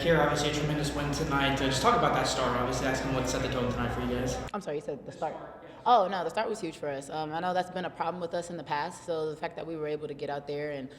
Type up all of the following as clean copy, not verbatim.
here, obviously a tremendous win tonight. Just talk about that start. Obviously, that's kind of what set the tone tonight for you guys. I'm sorry, you said the start. Oh, no, the start was huge for us. I know that's been a problem with us in the past, so the fact that we were able to get out there and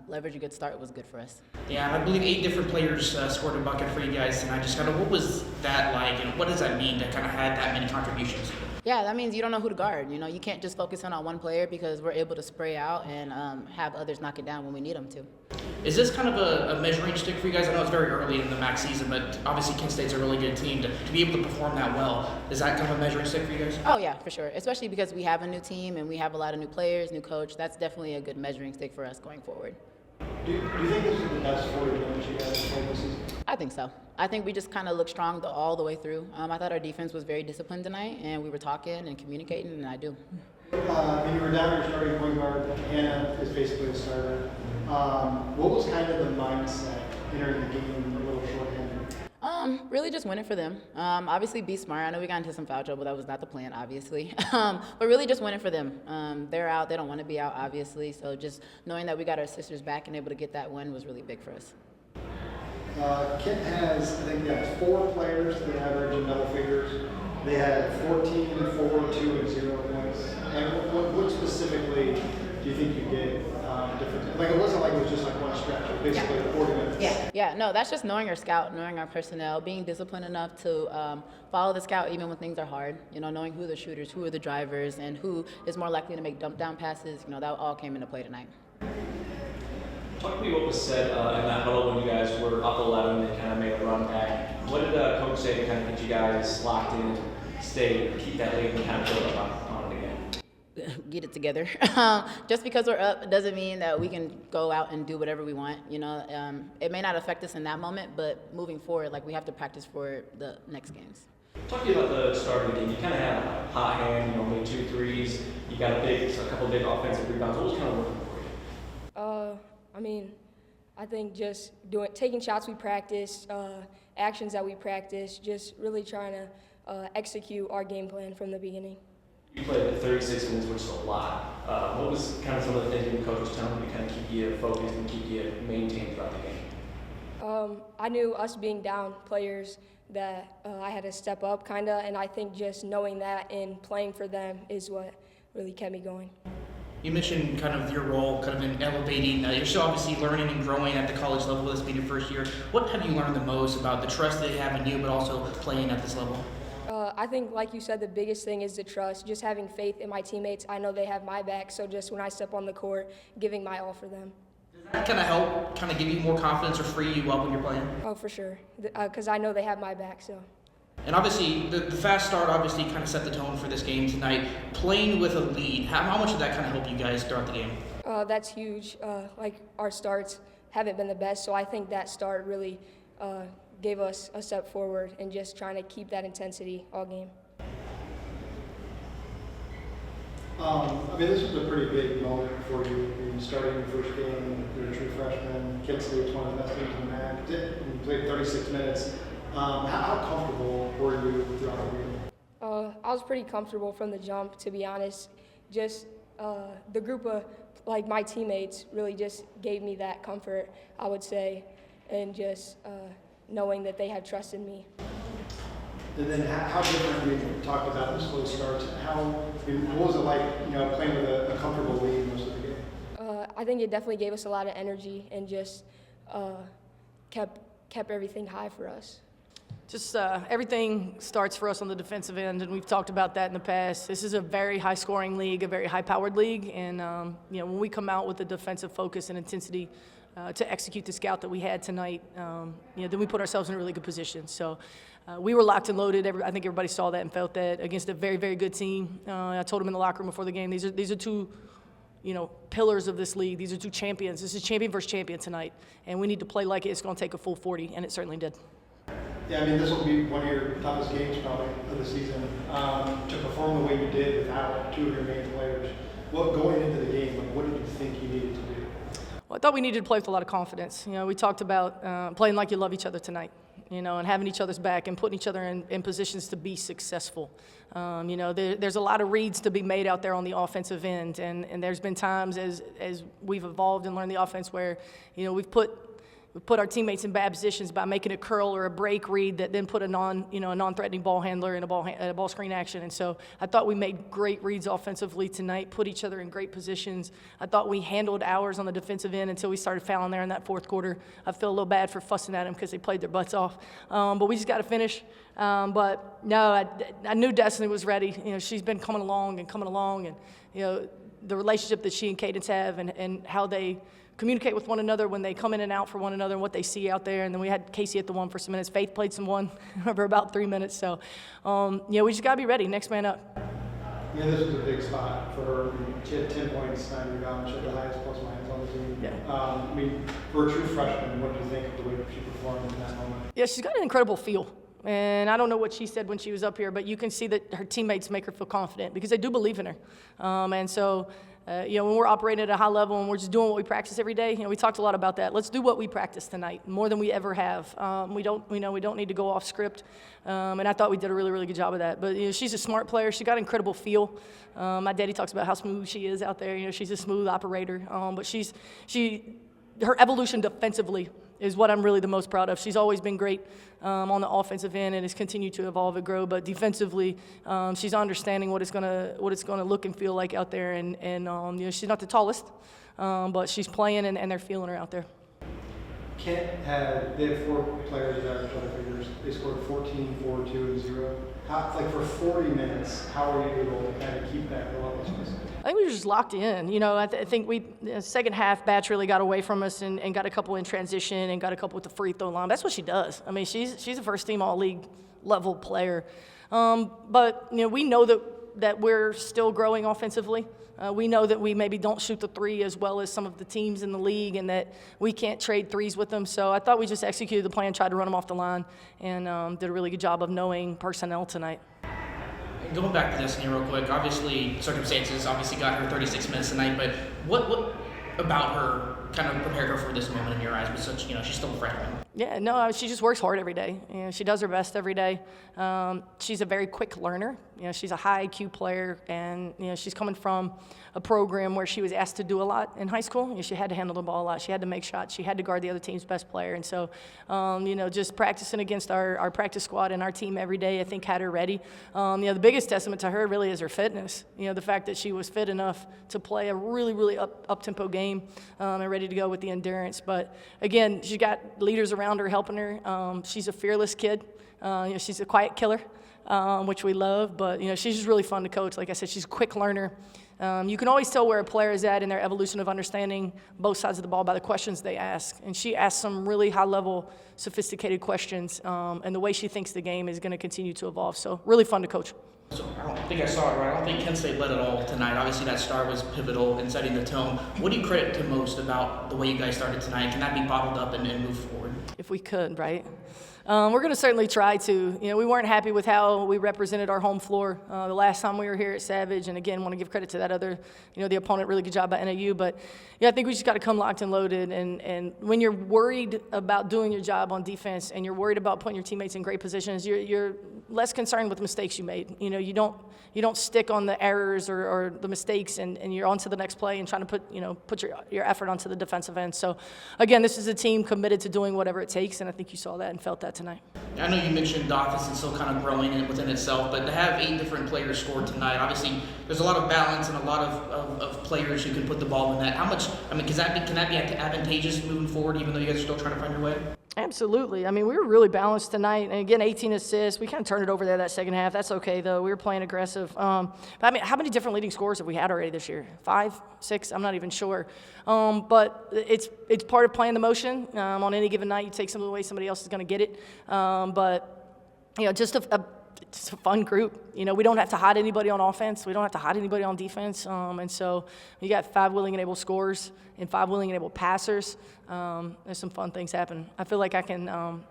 leverage a good start was good for us. Yeah, I believe 8 different players scored a bucket for you guys tonight. Just kind of what was that like, and what does that mean to kind of have that many contributions? Yeah, that means you don't know who to guard. You can't just focus in on one player because we're able to spray out and have others knock it down when we need them to. Is this kind of a measuring stick for you guys? I know it's very early in the MAC season, but obviously Kent State's a really good team. To be able to perform that well, is that kind of a measuring stick for you guys? Oh, yeah, for sure. Especially because we have a new team and we have a lot of new players, new coach. That's definitely a good measuring stick for us going forward. Do you think this is the best 40 minutes you guys have played this season? I think so. I think we just kind of looked strong all the way through. I thought our defense was very disciplined tonight, and we were talking and communicating, and I do. You were down your starting point guard. Hannah is basically a starter. What was kind of the mindset entering the game a little shorthanded? Really just winning for them. Obviously be smart. I know we got into some foul trouble. That was not the plan, obviously. But really just winning for them. They're out. They don't want to be out, obviously. So just knowing that we got our sisters back and able to get that win was really big for us. Kent has, I think, 4 players that average in double figures. They had 14, 4, 2, and 0 points. And what specifically do you think you did different? Like, it wasn't like it was just like one stretch. It was basically 40 minutes. Yeah. No, that's just knowing our scout, knowing our personnel, being disciplined enough to follow the scout even when things are hard. Knowing who are the shooters, who are the drivers, and who is more likely to make dump down passes. That all came into play tonight. Talk to me what was said in that huddle when you guys were up 11 and kind of made a run back. What did Coach say to kind of get you guys locked in, stay, keep that lead, and kind of build up on it again? Get it together. Just because we're up doesn't mean that we can go out and do whatever we want. It may not affect us in that moment, but moving forward, we have to practice for the next games. Talk to me about the start of the game. You kind of had a hot hand, made 2 threes. You got a couple of big offensive rebounds. What was kind of working for you? I think just taking shots we practiced, actions that we practiced, just really trying to execute our game plan from the beginning. You played 36 minutes, which is a lot. What was kind of some of the things the coach was telling you to kind of keep you focused and keep you maintained throughout the game? I knew us being down players that I had to step up kind of, and I think just knowing that and playing for them is what really kept me going. You mentioned kind of your role kind of in elevating. You're still obviously learning and growing at the college level. This being your first year. What have you learned the most about the trust they have in you, but also playing at this level? I think, like you said, the biggest thing is the trust, just having faith in my teammates. I know they have my back, so just when I step on the court, giving my all for them. Does that kind of help kind of give you more confidence or free you up when you're playing? Oh, for sure, because I know they have my back, so. And obviously, the fast start obviously kind of set the tone for this game tonight. Playing with a lead, how much did that kind of help you guys throughout the game? That's huge. Our starts haven't been the best, so I think that start really gave us a step forward and just trying to keep that intensity all game. This was a pretty big moment for you. You started your first game, you're a true freshman. Kent State's one of the best teams in the MAC. You played 36 minutes. How comfortable were you throughout the game? I was pretty comfortable from the jump, to be honest. Just the group of my teammates really just gave me that comfort, I would say, and just knowing that they had trust in me. And then how different, we talked about the slow starts. What was it like, playing with a comfortable lead most of the game? I think it definitely gave us a lot of energy and just kept everything high for us. Just everything starts for us on the defensive end, and we've talked about that in the past. This is a very high-scoring league, a very high-powered league, and when we come out with the defensive focus and intensity to execute the scout that we had tonight, then we put ourselves in a really good position. So we were locked and loaded. I think everybody saw that and felt that against a very, very good team. I told them in the locker room before the game, these are two pillars of this league. These are 2 champions. This is champion versus champion tonight, and we need to play like it's going to take a full 40, and it certainly did. Yeah, this will be one of your toughest games probably of the season. To perform the way you did without 2 of your main players, going into the game, what did you think you needed to do? Well, I thought we needed to play with a lot of confidence. We talked about playing like you love each other tonight, and having each other's back and putting each other in positions to be successful. There's a lot of reads to be made out there on the offensive end, and there's been times as we've evolved and learned the offense where, we've put we put our teammates in bad positions by making a curl or a break read that then put a non-threatening ball handler in a ball screen action. And so I thought we made great reads offensively tonight, put each other in great positions. I thought we handled ours on the defensive end until we started fouling there in that fourth quarter. I feel a little bad for fussing at them because they played their butts off. But we just got to finish. But no, I knew Destiny was ready. She's been coming along, and the relationship that she and Cadence have, and how they communicate with one another when they come in and out for one another, and what they see out there. And then we had Casey at the one for some minutes. Faith played some one for about 3 minutes. So, we just got to be ready. Next man up. Yeah, this was a big spot for her. She had 10 points, 9 rebounds. She had the highest plus minus on the team. Yeah. For a true freshman, what do you think of the way she performed in that moment? Yeah, she's got an incredible feel. And I don't know what she said when she was up here, but you can see that her teammates make her feel confident because they do believe in her. And so, when we're operating at a high level and we're just doing what we practice every day, we talked a lot about that. Let's do what we practice tonight more than we ever have. We don't need to go off script. And I thought we did a really, really good job of that. But she's a smart player. She got incredible feel. My daddy talks about how smooth she is out there. She's a smooth operator. But her evolution defensively is what I'm really the most proud of. She's always been great on the offensive end and has continued to evolve and grow. But defensively, she's understanding what it's gonna look and feel like out there. And she's not the tallest, but she's playing and they're feeling her out there. Kent they had 4 players that averaged double figures. They scored 14, 4, 2, and 0. For 40 minutes, how are you able to kind of keep that relentlessness? I think we were just locked in. I think second half, Batch really got away from us and got a couple in transition and got a couple with the free throw line. That's what she does. I mean, she's a first-team all-league level player. But we know that we're still growing offensively. We know that we maybe don't shoot the three as well as some of the teams in the league, and that we can't trade threes with them. So I thought we just executed the plan, tried to run them off the line, and did a really good job of knowing personnel tonight. Going back to Destiny real quick, obviously circumstances got her 36 minutes tonight, but what about her kind of prepared her for this moment in your eyes? With such, she's still a freshman. Yeah, no, she just works hard every day. She does her best every day. She's a very quick learner. She's a high IQ player, and she's coming from a program where she was asked to do a lot in high school. She had to handle the ball a lot. She had to make shots. She had to guard the other team's best player. And so, just practicing against our practice squad and our team every day, I think had her ready. The biggest testament to her really is her fitness. The fact that she was fit enough to play a really, really up-tempo game and ready to go with the endurance. But again, she's got leaders around her helping her. She's a fearless kid. She's a quiet killer, which we love. But she's just really fun to coach. Like I said, she's a quick learner. You can always tell where a player is at in their evolution of understanding both sides of the ball by the questions they ask. And she asks some really high-level, sophisticated questions, and the way she thinks the game is going to continue to evolve. So really fun to coach. So I don't think I saw it right. I don't think Kent State led at all tonight. Obviously, that start was pivotal in setting the tone. What do you credit to most about the way you guys started tonight? Can that be bottled up and move forward? If we could, right? We're going to certainly try to. We weren't happy with how we represented our home floor the last time we were here at Savage. And again, want to give credit to that other, the opponent, really good job by NAU. But I think we just got to come locked and loaded. And when you're worried about doing your job on defense and you're worried about putting your teammates in great positions, you're less concerned with the mistakes you made. You don't stick on the errors or the mistakes, and you're on to the next play and trying to put your effort onto the defensive end. So again, this is a team committed to doing whatever it takes, and I think you saw that and felt that tonight. I know you mentioned Dothan still kind of growing within itself, but to have 8 different players score tonight, obviously there's a lot of balance and a lot of players who can put the ball in that. How much? I mean, can that be advantageous moving forward, even though you guys are still trying to find your way? Absolutely. I mean, we were really balanced tonight. And again, 18 assists. We kind of turned it over there that second half. That's okay, though. We were playing aggressive. But I mean, how many different leading scorers have we had already this year? 5, 6? I'm not even sure. But it's part of playing the motion. On any given night, you take something away, somebody else is going to get it. But just it's a fun group. We don't have to hide anybody on offense. We don't have to hide anybody on defense. And so you got 5 willing and able scorers and 5 willing and able passers. There's some fun things happen. I feel like I can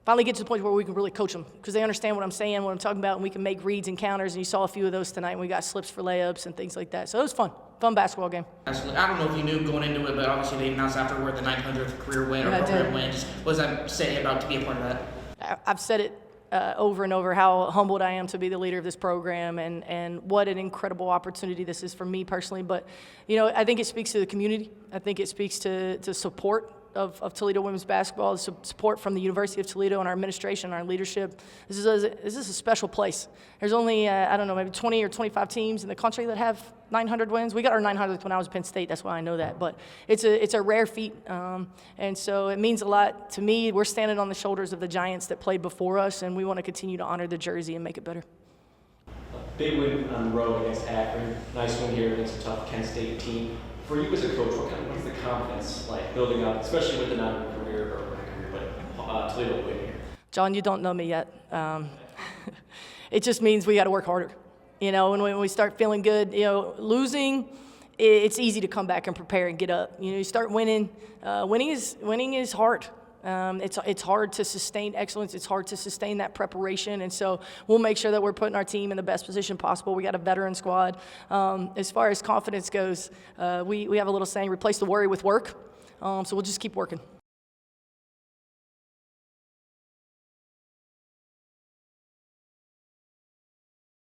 finally get to the point where we can really coach them because they understand what I'm saying, what I'm talking about, and we can make reads and counters. And you saw a few of those tonight. And we got slips for layups and things like that. So it was fun basketball game. Absolutely. I don't know if you knew going into it, but obviously they announced afterward the 900th career win or program win. What does that say about to be a part of that? I've said it over and over how humbled I am to be the leader of this program and what an incredible opportunity this is for me personally. But, I think it speaks to the community. I think it speaks to support of Toledo women's basketball, the support from the University of Toledo and our administration, our leadership. This is a special place. There's only, I don't know, maybe 20 or 25 teams in the country that have 900 wins. We got our 900th when I was at Penn State, that's why I know that. But it's a rare feat, and so it means a lot to me. We're standing on the shoulders of the giants that played before us, and we want to continue to honor the jersey and make it better. Big win on the road against Akron. Nice win here against a tough Kent State team. For you as a coach, what is the confidence like building up, especially with the non-career but Toledo win here? John, you don't know me yet. It just means we got to work harder. You know, when we start feeling good, you know, losing, it's easy to come back and prepare and get up. You know, you start winning. Winning is hard. It's hard to sustain excellence. It's hard to sustain that preparation, and so we'll make sure that we're putting our team in the best position possible. We got a veteran squad. As far as confidence goes, we have a little saying: replace the worry with work. So we'll just keep working.